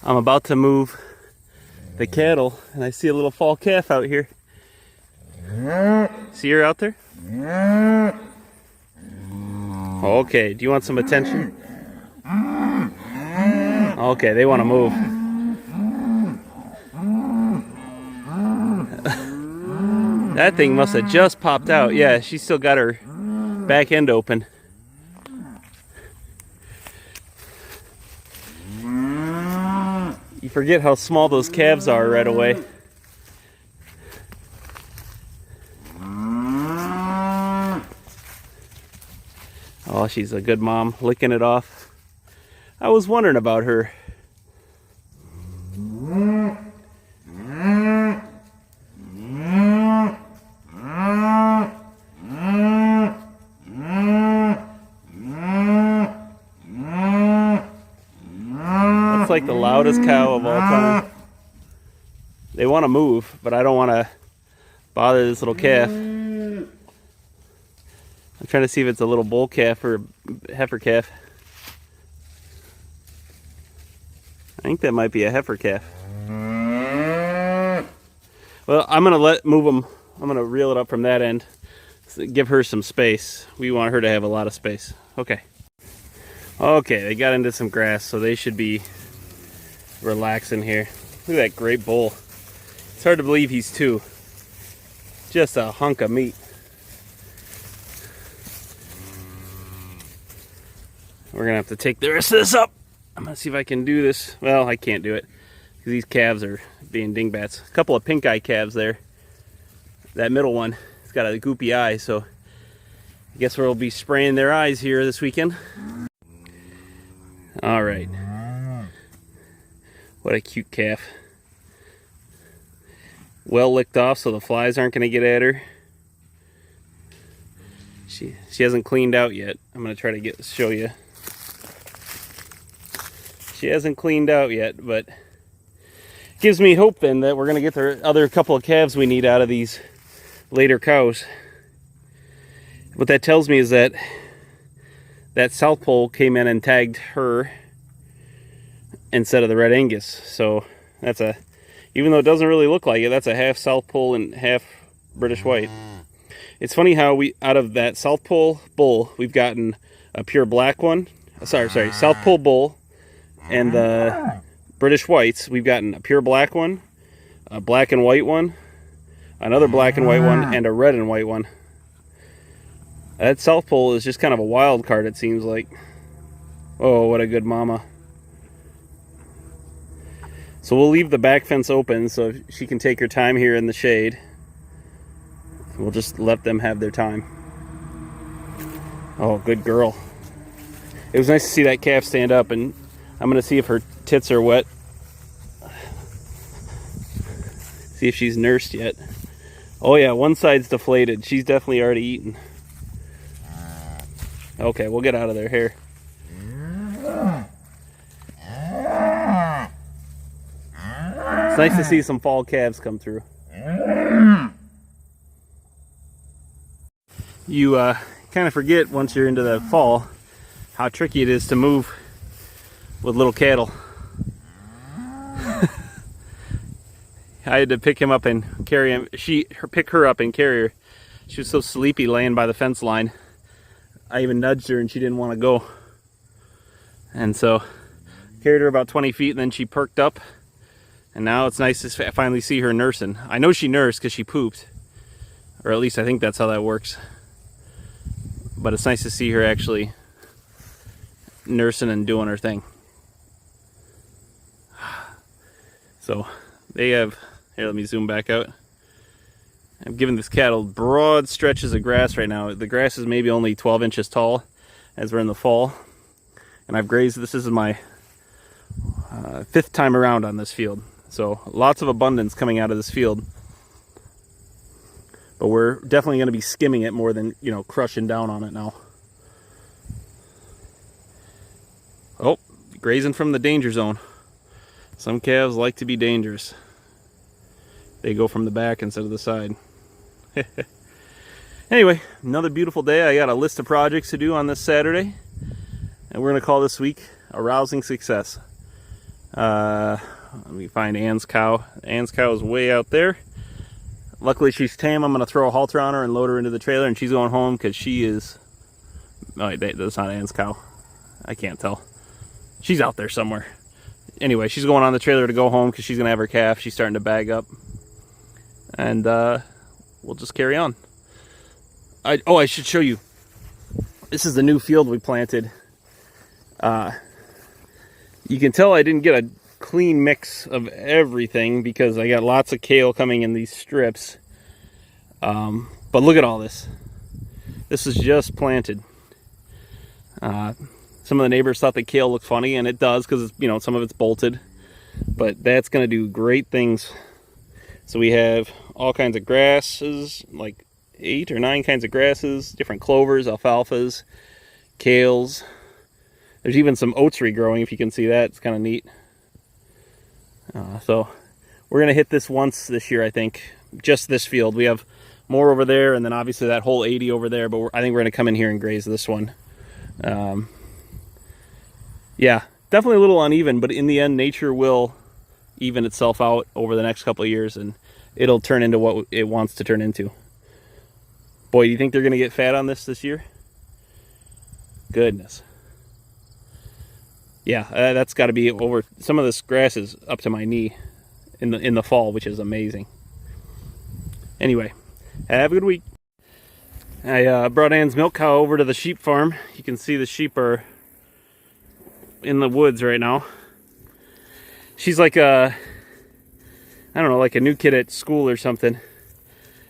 I'm about to move the cattle, and I see a little fall calf out here. See her out there? Okay, do you want some attention? Okay, they want to move. That thing must have just popped out. Yeah, she still got her back end open. You forget how small those calves are right away. Oh, she's a good mom, licking it off. I was wondering about her. That's like the loudest cow of all time. They want to move, but I don't want to bother this little calf. I'm trying to see if it's a little bull calf or a heifer calf. I think that might be a heifer calf. Well, I'm gonna move them. I'm gonna reel it up from that end. Give her some space. We want her to have a lot of space. Okay. Okay, they got into some grass, so they should be relaxing here. Look at that great bull. It's hard to believe he's two. Just a hunk of meat. We're gonna have to take the rest of this up. I'm gonna see if I can do this. Well, I can't do it because these calves are being dingbats. A couple of pink eye calves there. That middle one, it's got a goopy eye, so I guess we'll be spraying their eyes here this weekend. All right. What a cute calf. Well licked off so the flies aren't gonna get at her. She hasn't cleaned out yet. I'm gonna try to show you. She hasn't cleaned out yet, but gives me hope then that we're going to get the other couple of calves we need out of these later cows. What that tells me is that South Pole came in and tagged her instead of the Red Angus. So that's even though it doesn't really look like it, that's a half South Pole and half British White. It's funny how out of that South Pole bull, we've gotten a pure black one. Sorry, South Pole bull. And the British Whites, we've gotten a pure black one, a black and white one, another black and white one, and a red and white one. That South Pole is just kind of a wild card, it seems like. Oh, what a good mama. So we'll leave the back fence open so she can take her time here in the shade. We'll just let them have their time. Oh, good girl. It was nice to see that calf stand up, and I'm going to see if her tits are wet. See if she's nursed yet. Oh yeah, one side's deflated. She's definitely already eaten. Okay, we'll get out of their hair. It's nice to see some fall calves come through. You kind of forget once you're into the fall how tricky it is to move with little cattle. I had to pick him up and carry him. Pick her up and carry her. She was so sleepy laying by the fence line. I even nudged her and she didn't want to go. And so carried her about 20 feet and then she perked up. And now it's nice to finally see her nursing. I know she nursed because she pooped. Or at least I think that's how that works. But it's nice to see her actually nursing and doing her thing. So they have, here, let me zoom back out. I'm giving this cattle broad stretches of grass right now. The grass is maybe only 12 inches tall as we're in the fall. And I've grazed, this is my 5th time around on this field. So lots of abundance coming out of this field. But we're definitely going to be skimming it more than, crushing down on it now. Oh, grazing from the danger zone. Some calves like to be dangerous. They go from the back instead of the side. Anyway, another beautiful day. I got a list of projects to do on this Saturday. And we're going to call this week a rousing success. Let me find Ann's cow. Ann's cow is way out there. Luckily she's tame. I'm going to throw a halter on her and load her into the trailer, and she's going home because she is... Oh, wait, that's not Ann's cow. I can't tell. She's out there somewhere. Anyway, she's going on the trailer to go home because she's going to have her calf. She's starting to bag up. And we'll just carry on. I should show you. This is the new field we planted. You can tell I didn't get a clean mix of everything because I got lots of kale coming in these strips. But look at all this. This is just planted. Some of the neighbors thought the kale looked funny, and it does because, you know, some of it's bolted. But that's going to do great things. So we have all kinds of grasses, like 8 or 9 kinds of grasses, different clovers, alfalfas, kales. There's even some oats regrowing, if you can see that. It's kind of neat. So we're going to hit this once this year, I think. Just this field. We have more over there, and then obviously that whole 80 over there, but I think we're going to come in here and graze this one. Yeah, definitely a little uneven, but in the end, nature will even itself out over the next couple of years, and it'll turn into what it wants to turn into. Boy, do you think they're going to get fat on this year? Goodness. Yeah, that's got to be over. Some of this grass is up to my knee in the fall, which is amazing. Anyway, have a good week. I brought Ann's milk cow over to the sheep farm. You can see the sheep are in the woods right now. She's like a, I don't know, like a new kid at school or something.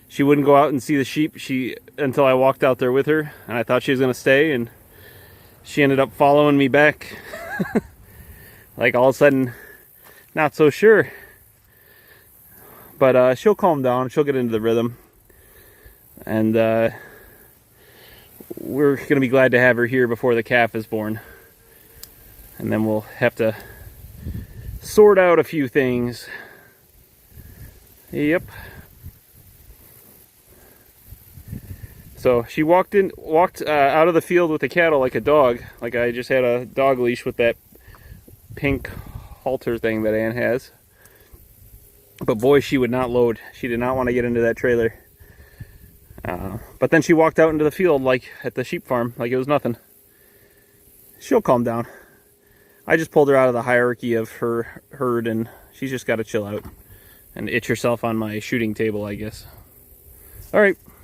She wouldn't go out and see the sheep until I walked out there with her, and I thought she was going to stay, and she ended up following me back. Like all of a sudden, not so sure. But she'll calm down. She'll get into the rhythm. And we're going to be glad to have her here before the calf is born. And then we'll have to sort out a few things. Yep. So she walked out of the field with the cattle like a dog. Like I just had a dog leash with that pink halter thing that Ann has. But boy, she would not load. She did not want to get into that trailer. But then she walked out into the field like at the sheep farm like it was nothing. She'll calm down. I just pulled her out of the hierarchy of her herd, and she's just got to chill out and itch herself on my shooting table, I guess. All right.